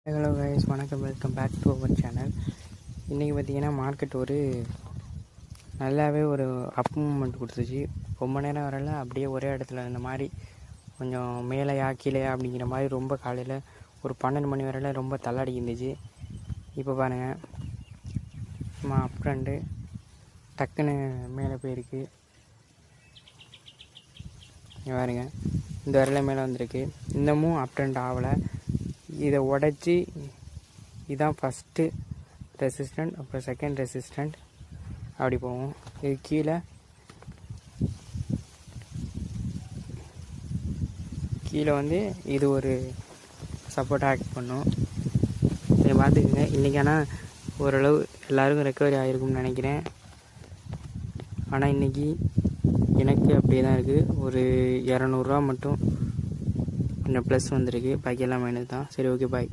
Hello guys, வணக்கம். Welcome back to our channel. இன்றைக்கி பார்த்திங்கன்னா மார்க்கெட் நல்லாவே ஒரு அப் மூமெண்ட் கொடுத்துச்சு. ரொம்ப நேரம் வரல, அப்படியே ஒரே இடத்துல இந்த மாதிரி கொஞ்சம் மேலேயா கீழேயா அப்படிங்கிற மாதிரி ரொம்ப காலையில் ஒரு 12 மணி வரையில் ரொம்ப தள்ளாடி இருந்துச்சு. இப்போ பாருங்கள், சும்மா அப் ட்ரெண்டு டக்குன்னு மேலே போயிருக்கு. பாருங்க, இந்த வரையில் மேலே வந்திருக்கு. இன்னமும் அப் ட்ரெண்ட் ஆகலை. இதை உடச்சி இதுதான் ஃபஸ்ட்டு ரெசிஸ்டண்ட், அப்புறம் செகண்ட் ரெசிஸ்டண்ட், அப்படி போவோம். இது கீழே இது ஒரு சப்போர்ட் ஆக்ட் பண்ணும். இதை பார்த்துக்குங்க. இன்றைக்கி ஆனால் ஓரளவு எல்லாருக்கும் ரெக்கவரி ஆகிருக்கும்னு நினைக்கிறேன். ஆனால் இன்றைக்கி எனக்கு அப்படியே தான் இருக்குது. ஒரு 200 ரூபா மட்டும் கொஞ்சம் ப்ளஸ் வந்திருக்கு, பாக்கியெல்லாம் மைனஸ் தான். சரி, ஓகே, பாய்.